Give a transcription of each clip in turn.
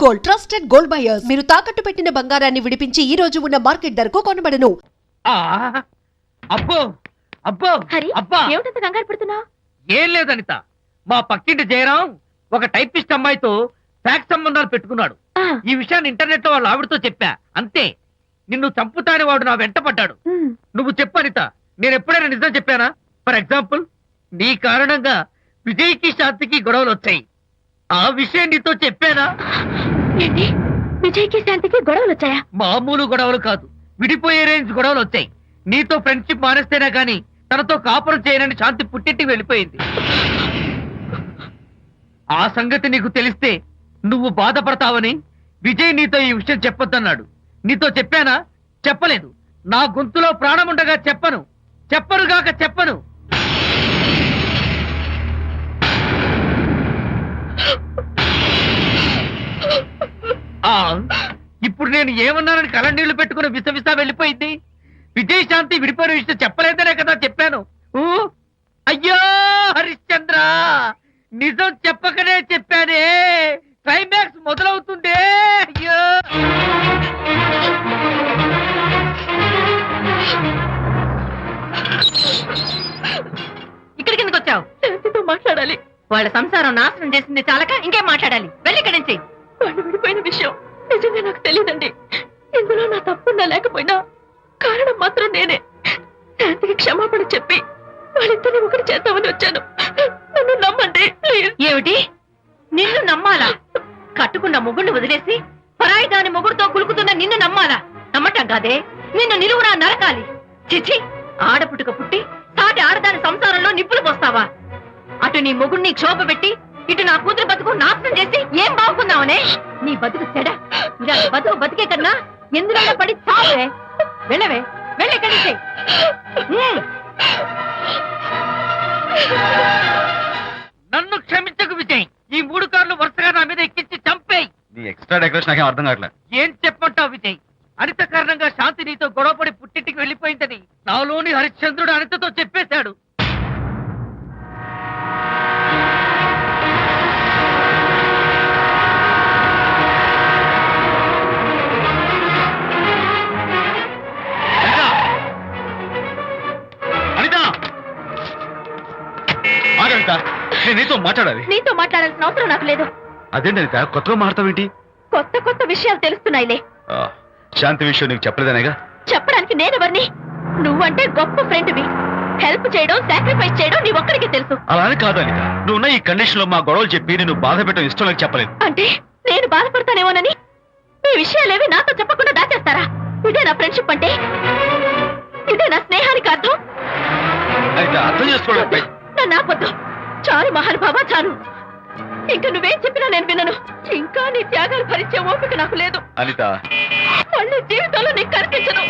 Gold, trusted gold buyers. మీరు తాకట్టు పెట్టిన బంగారాన్ని విడిపించి ఈ రోజు ఉన్న మార్కెట్ ధరకు కొనబడను. అబ్బో అబ్బో హరి, అబ్బా ఏమిటంత కంగారు పడుతున్నావు? ఏం లేదు అనిత, మా పక్కింటి జయరాం ఒక టైపిస్ట్ అమ్మాయితో ఫ్యాక్స్ సంబంధాలు పెట్టుకున్నాడు. ఈ విషయాన్ని ఇంటర్నెట్ లో వాళ్ళ ఆవిడతో చెప్పా, అంతే. నిన్ను చంపుతాని వాడు నా వెంట పడ్డాడు. నువ్వు చెప్పు అనిత, నేను ఎప్పుడైనా నిజం చెప్పానా? ఫర్ ఎగ్జాంపుల్, నీ కారణంగా విజయ్కి శాంతికి గొడవలు వచ్చాయి. ఆ విషయం నీతో చెప్పానా? ఏంటి, విజయ్కి శాంతికి గొడవలు వచ్చాయా? మామూలు గొడవలు కాదు, విడిపోయే రేంజ్ గొడవలు వచ్చాయి. నీతో ఫ్రెండ్షిప్ మానేస్తేనే గాని తనతో కాపురం చేయనని శాంతి పుట్టింటికి వెళ్ళిపోయింది. ఆ సంగతి నీకు తెలిస్తే నువ్వు బాధపడతావని విజయ్ నీతో ఈ విషయం చెప్పొద్దన్నాడు. నీతో చెప్పానా? చెప్పలేదు. నా గొంతులో ప్రాణముండగా చెప్పను, చెప్పనుగాక చెప్పను. ఇప్పుడు నేను ఏమన్నానని కళ్ళనీళ్లు పెట్టుకుని విసవిసా వెళ్ళిపోయింది. విజయ్ శాంతి విడిపోయిన విషయం చెప్పలేదనే కదా చెప్పాను. అయ్యో హరిశ్చంద్ర, నిజం చెప్పకనే చెప్పానే, క్లైమాక్స్ మొదలవుతుందే. అయ్యో ఇక్కడికి ఎందుకు వచ్చావు? శాంతితో మాట్లాడాలి. వాళ్ళ సంసారం నాశనం చేసింది చాలక ఇంకేం మాట్లాడాలి? వెళ్ళి ఇక్కడి నుంచి. వాళ్ళు విడిపోయిన విషయం నిజంగా నాకు తెలియదండి. ఇందులో నా తప్పున్నా లేకపోయినా కారణం మాత్రం నేనే. శాంతికి క్షమాపణ చెప్పి వాళ్ళిద్దరిని ఒకటి చేద్దామని వచ్చాను. నన్ను నమ్మండి ప్లీజ్. ఏమిటి, నిన్ను నమ్మాలా? కట్టుకున్న మొగుడిని వదిలేసి పరాయి దాని మొగుడుతో కులుకుతున్న నిన్ను నమ్మాలా? నమ్మటం కాదే, నిన్ను నిలువునా నరకాలి. చిచి, ఆడపుట్టుక పుట్టి సాటి ఆడదాని సంసారంలో నిప్పులు పోస్తావా? అటు నీ మొగుడిని క్షోభ పెట్టి ఇటు నా కూతురు బతుకు నాశనం చేసి ఏం బాగుందామనే? నీ బతుకు చెడ. ఇలాంటి బతుకు బతికే కన్నా ఎందులో పడి చావే. వెళ్ళవే, వెళ్ళి కలిసి. నన్ను క్షమించకు విజయ్. ఈ 3 కార్లు వరుసగా నా మీద ఎక్కించి చంపేయి. నీ ఎక్స్ట్రా డెకరేషన్ నాకేం అర్థం కావట్లేదు. ఏం చెప్పంటావు విజయ్? అనిత కారణంగా శాంతి నీతో గొడవపడి పుట్టింటికి వెళ్ళిపోయిందని నాలోని హరిశ్చంద్రుడు అనితతో చెప్పేశాడు. నేను నీతో మాట్లాడాలి. నీతో మాట్లాడాల్సిన అవసరం నాకు లేదు. అదేంటి అనిత, కొత్తగా మాట్లాడతావేంటి? కొత్త కొత్త విషయాలు తెలుస్తున్నాయిలే. శాంతి విషయం నీకు చెప్పలేదనేగా? చెప్పడానికి నేనెవరిని? నువ్వంటే గొప్ప ఫ్రెండ్వి. హెల్ప్ చేయడం, సాక్రిఫైస్ చేయడం నీ ఒక్కడికి తెలుసు. అలానే కాదు అనిత, నువ్వున్న ఈ కండిషన్ లో మా గొడవలు చెప్పి నేను బాధ పెట్టడం ఇష్టం నాకు చెప్పలేదు. అంటే నేను బాధపడతానేమోనని ఈ విషయాలేవి నాతో చెప్పకుండా దాచేస్తారా? ఇదే నా ఫ్రెండ్షిప్ అంటే? ఇదే నా స్నేహానికి అర్థం? అయితే అర్థం చేసుకోవడం. నన్ను ఆపొద్దు. చాలు మహానుభావా, చాలు. ఇంకా నువ్వేం చెప్పినా నేను వినను. ఇంకా నీ త్యాగాలు భరించే ఓపిక నాకు లేదు. అనిత, మళ్ళీ జీవితంలో నీకు కనిపించను.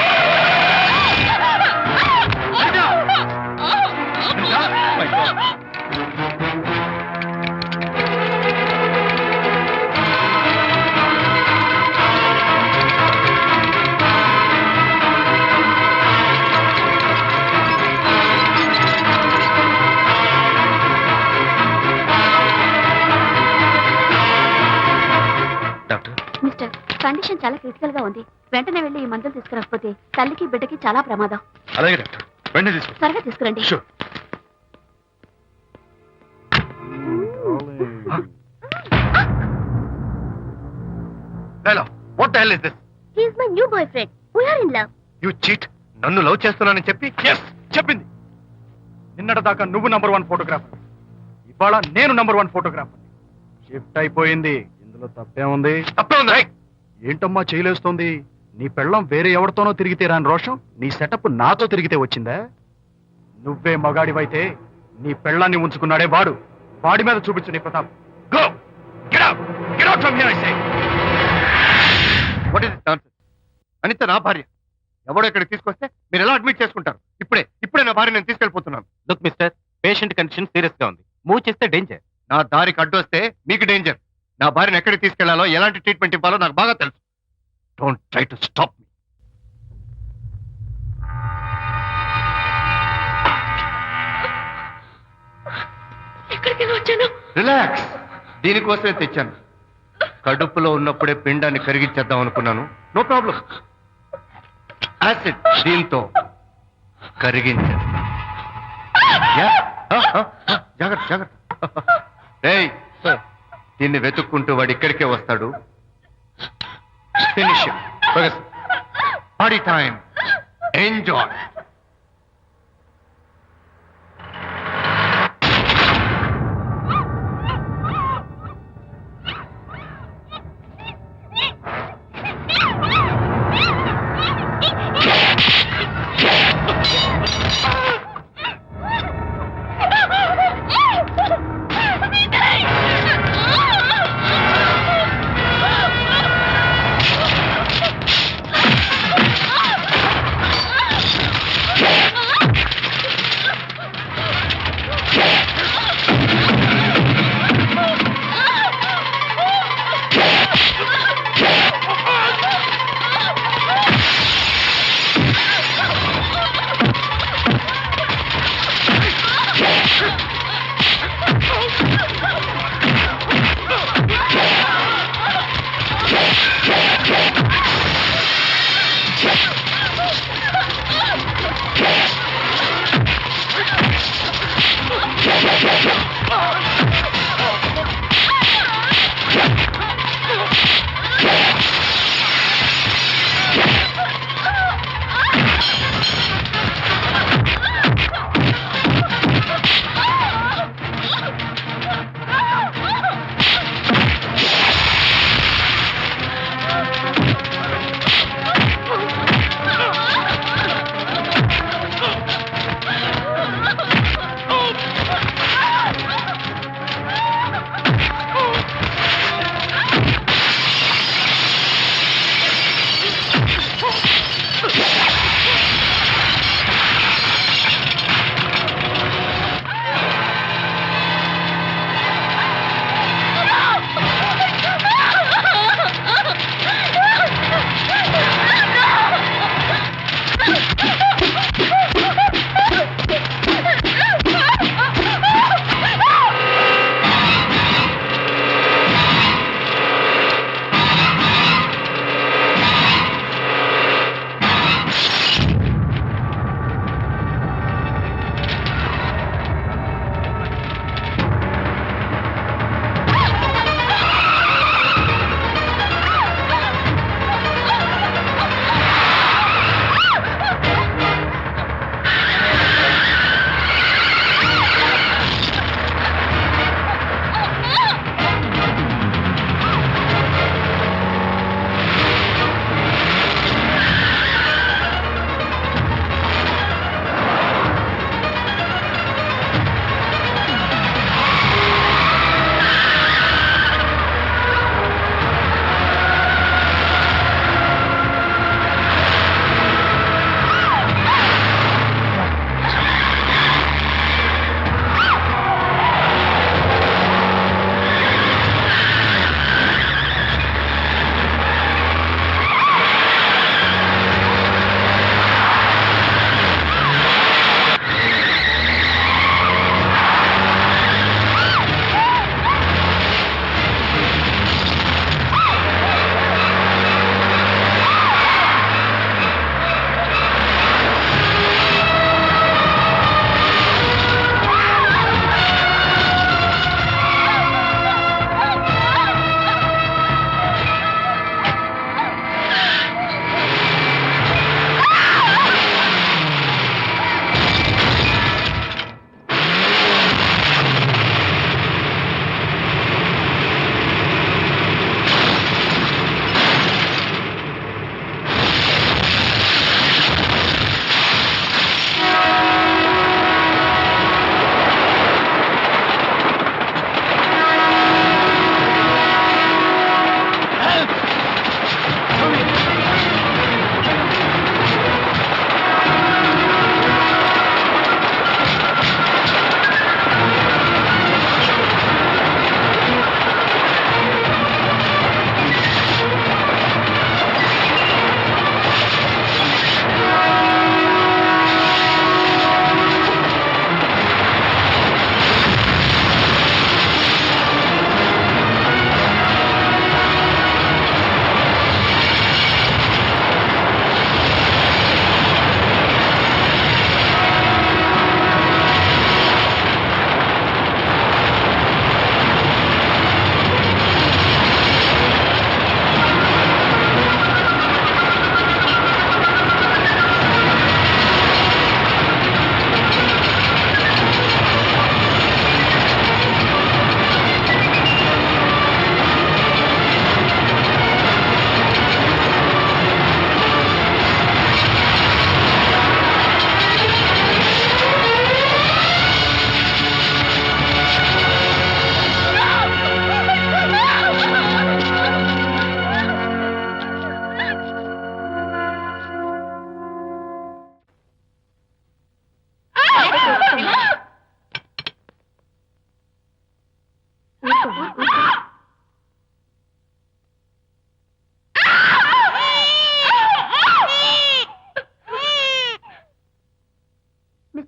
మిస్టర్, కండిషన్ చాలా క్రిటికల్ గా ఉంది. వెంటనే వెళ్ళి ఈ మందులు తీసుకురాకపోతే తల్లికి బిడ్డకి చాలా ప్రమాదం. అలాగే డాక్టర్, వెంటనే తీసుకో. త్వరగా తీసుకురండి. What the hell is this? He is my new boyfriend. We are in love. You cheat. నన్ను లవ్ చేస్తున్నానని చెప్పి చెప్పింది. నిన్నటిదాకా నువ్వు #1 ఫోటోగ్రాఫర్, ఇవాళ నేను #1 ఫోటోగ్రాఫర్. షిఫ్ట్ అయిపోయింది. ఇందులో తప్పే ఉంది? ఏంటమ్మా చేయలేస్తోంది? నీ పెళ్ళం వేరే ఎవరితోనో తిరిగితే రాని రోషం నీ సెటప్ నాతో తిరిగితే వచ్చిందా? నువ్వే మగాడివైతే నీ పెళ్ళాన్ని ఉంచుకున్నాడే వాడు, వాడి మీద చూపించు నీ Pratap. Go! Get out! Get out from here, I say! What is this nonsense? Anitha నా భార్య. ఎవడో ఇక్కడికి తీసుకొస్తే మీరు ఎలా అడ్మిట్ చేసుకుంటారు? ఇప్పుడే నా భార్య నేను తీసుకెళ్ళిపోతున్నాను. Look mister, patient condition serious గా ఉంది. మూవ్ చేస్తే డేంజర్. నా దారికి అడ్డు వస్తే మీకు డేంజర్. నా భార్యను ఎక్కడికి తీసుకెళ్లాలో, ఎలాంటి ట్రీట్మెంట్ ఇవ్వాలో నాకు బాగా తెలుసు. Don't try to stop me. ఎక్కడికి వచ్చాను? రిలాక్స్. దీనికోసమే తెచ్చాను. కడుపులో ఉన్నప్పుడే పిండాన్ని కరిగించేద్దాం అనుకున్నాను. No problem. యాసిడ్ దీంతో కరిగించేస్తా. యా? జాగ్రత్త జాగ్రత్త. ఏయ్, దీన్ని వెతుక్కుంటూ వాడు ఇక్కడికే వస్తాడు. Finish party time. Enjoy.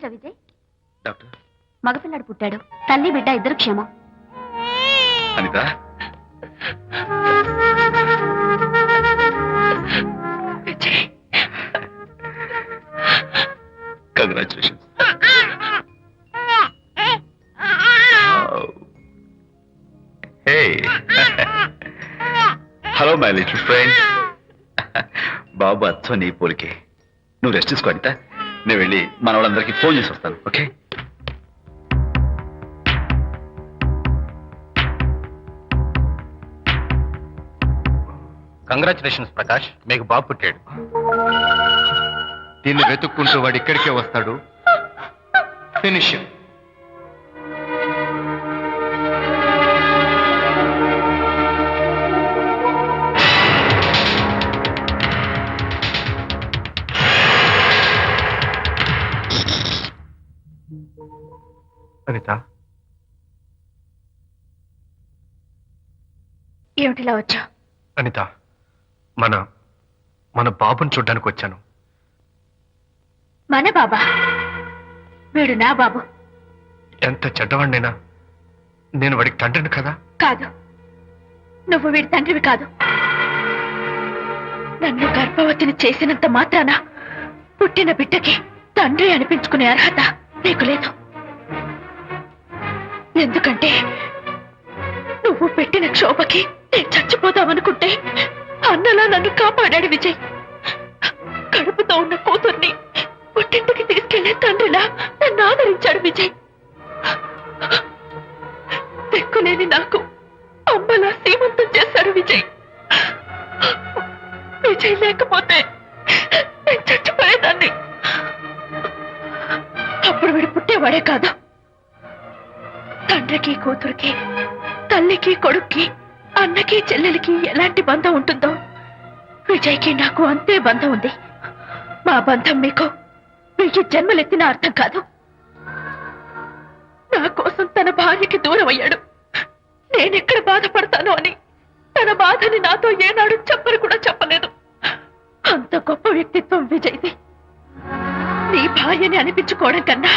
Hello Vijay, doctor మగపిల్లాడు పుట్టాడు. తల్లి బిడ్డ ఇద్దరు క్షేమం. Anita, congratulations. Hey, hello my little friend. బాబు అచ్చో నీ పోలికే. నువ్వు రెస్ట్ తీసుకో అనిత, నేను వెళ్ళి మన వాళ్ళందరికీ ఫోన్ చేసి వస్తాను. ఓకే? కంగ్రాచులేషన్స్ ప్రకాష్, మీకు బాబు పుట్టాడు. దీన్ని వెతుక్కుంటూ వాడు ఇక్కడికే వస్తాడు. ఫినిష్. అనిత, ఏమిటిలా వచ్చా? అనిత, మన బాబుని చూడ్డానికి వచ్చాను. మన బాబా? వీడు నా బాబు. ఎంత చెడ్డవాడినైనా నేను వాడికి తండ్రిని కదా. కాదు, నువ్వు వీడి తండ్రివి కాదు. నన్ను గర్భవతిని చేసినంత మాత్రాన పుట్టిన బిడ్డకి తండ్రి అనిపించుకునే అర్హత నీకు లేదు. ఎందుకంటే నువ్వు పెట్టిన క్షోభకి నేను చచ్చిపోదామనుకుంటే అన్నలా నన్ను కాపాడాడు విజయ్. కడుపుతో ఉన్న కూతుర్ని పుట్టింటికి తీసుకెళ్లే తండ్రిలా నన్ను ఆదరించాడు విజయ్. దిక్కులేని నాకు అమ్మలా సీమంతం చేశాడు విజయ్. విజయ్ లేకపోతే నేను చచ్చిపోయేదాన్ని. అప్పుడు వీడు పుట్టేవాడే కాదు. తండ్రికి కూతురికి, తల్లికి కొడుక్కి, అన్నకి చెల్లెలికి ఎలాంటి బంధం ఉంటుందో విజయ్కి నాకు అంతే బంధం ఉంది. మా బంధం మీకు 1000 జన్మలెత్తిన అర్థం కాదు. నా కోసం తన భార్యకి దూరం అయ్యాడు. నేనెక్కడ బాధపడతాను అని తన బాధని నాతో ఏనాడు చెప్పరు కూడా చెప్పలేదు. అంత గొప్ప వ్యక్తిత్వం విజయ్ది. నీ భార్యని అనిపించుకోవడం కన్నా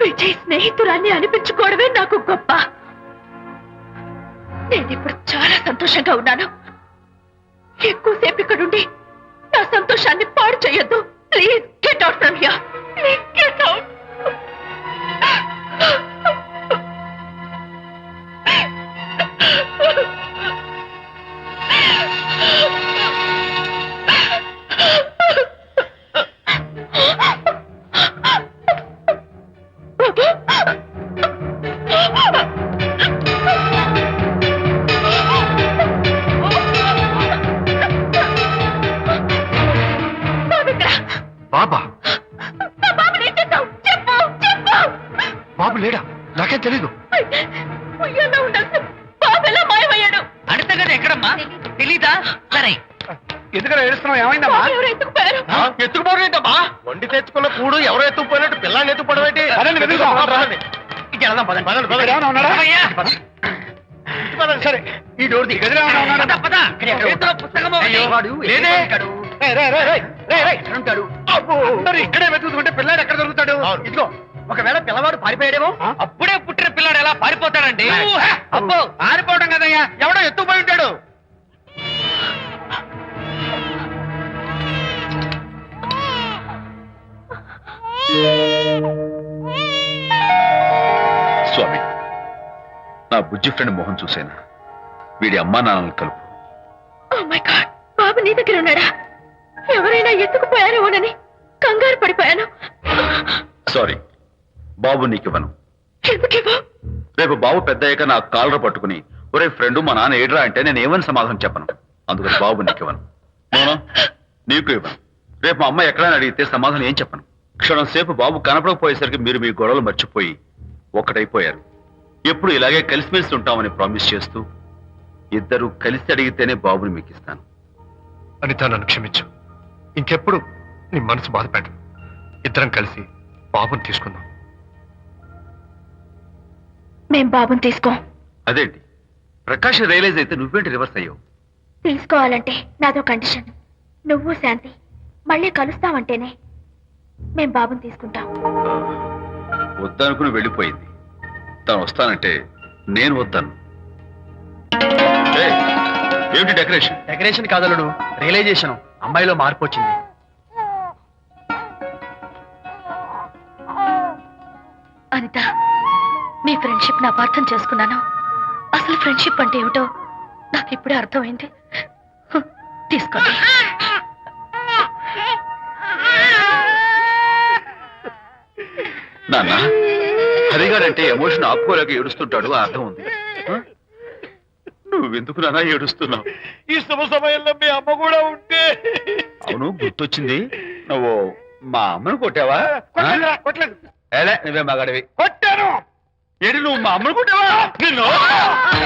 విజయ్ స్నేహితురాన్ని అనిపించుకోవడమే నాకు గొప్ప. నేనిప్పుడు చాలా సంతోషంగా ఉన్నాను. ఎక్కువసేపు ఇక్కడుండి నా సంతోషాన్ని పాడు చేయొద్దు. Please get out from here. Please get out. బాబా? బాబు లేడా? నాకేం తెలీదు. అడతగడ ఎక్కడమ్మా? తెలీదా? సరే, ఎందుకలా ఏడుస్తున్నావు? ఏమైందమ్మా? ఎత్తుకుపోవడమా? వండి తెచ్చుకున్న కూడు ఎవరో ఎత్తుకుపోయినట్టు పిల్లాన్ని ఎత్తుకుపోవడం ఏంటి? సరే, ఈ డోర్ ది గదిలో ఇక్కడే వెతుకుంటే పిల్లాడు ఎక్కడ దొరుకుతాడు? ఇదిగో, ఒకవేళ పిల్లవాడు పారిపోయాడేమో. అప్పుడే పుట్టిన పిల్లాడు ఎలా పారిపోతాడండి? అబ్బో, పారిపోవడం కదయ్యా, ఎవడో ఎత్తుకుపోయి ఉంటాడు. స్వామి, నా బుజ్జి ఫ్రెండ్ మోహన్ చూసేనా? వీడి అమ్మా నాన్నలు కలుపు. Oh my God, బాబు నీ దగ్గర ఉన్నాడా? ఎవరైనా ఎత్తుకుపోయారేమోనని కంగారు పడిపోయాను. సారీ, బాబు నీకివ్వను. ఎందుకివ్వు? రేపు బాబు పెద్ద అయ్యాక నా కాలర్ పట్టుకుని ఒరే ఫ్రెండ్ మా నాన్న ఏడ్రా అంటే నేను ఏమని సమాధానం చెప్పను. అందుకని బాబు నీకివ్వను. నోనో, నీకు ఇవ్వను. రేపు మా అమ్మ ఎక్కడైనా అడిగితే సమాధానం ఏం చెప్పను. క్షణం సేపు బాబు కనపడకపోయేసరికి మీరు మీ గొడవలు మర్చిపోయి ఒక్కటైపోయారు. ఎప్పుడు ఇలాగే కలిసిమెలిసి ఉంటామని ప్రామిస్ చేస్తూ ఇద్దరు కలిసి అడిగితేనే బాబుని మీకు ఇస్తాను. అనిత, నన్ను క్షమించు. ఇంకెప్పుడు నీ మనసు బాధపెట్టను. ఇద్దరం కలిసి బాబుని తీసుకుందాం. మేం బాబుని తీసుకో. అదేంటి ప్రకాష్ రియలైజ్ అయితే నువ్వేంటి రివర్స్ అయ్యావు? తీసుకోవాలంటే నాదో కండిషన్. నువ్వు శాంతి మళ్ళీ కలుస్తావంటేనే. మేం బాబుని తీసుకుంటాం. వద్దనుకుని వెళ్ళిపోయింది. తను వస్తానంటే నేను వద్దాను. ఏయ్, ఏమిటి డెకరేషన్? Decoration కాదలుడు, realisation. అమ్మాయిలో మార్పు వచ్చింది. అనిత, మీ ఫ్రెండ్షిప్ నా అపార్థం చేసుకున్నాను. అసలు ఫ్రెండ్షిప్ అంటే ఏమిటో నాకు ఇప్పుడే అర్థమైంది. తీసుకోండి. నాన్న, హరిగారంటే ఎమోషన్ ఆపుకోలేక ఏడుస్తుంటాడు, ఆ అర్థం ఉంది. నువ్వెందుకు నాన్న ఏడుస్తున్నావు? ఈ శుభ సమయంలో మీ అమ్మ కూడా ఉంటే. అవును, గుర్తొచ్చింది. నువ్వు మా అమ్మను కొట్టావా? కొట్టలేదు. ఏలే, నువ్వే మగాడివి. కొట్టాను. ఏంటి, నువ్వు మా అమ్మను కొట్టావా? నిన్ను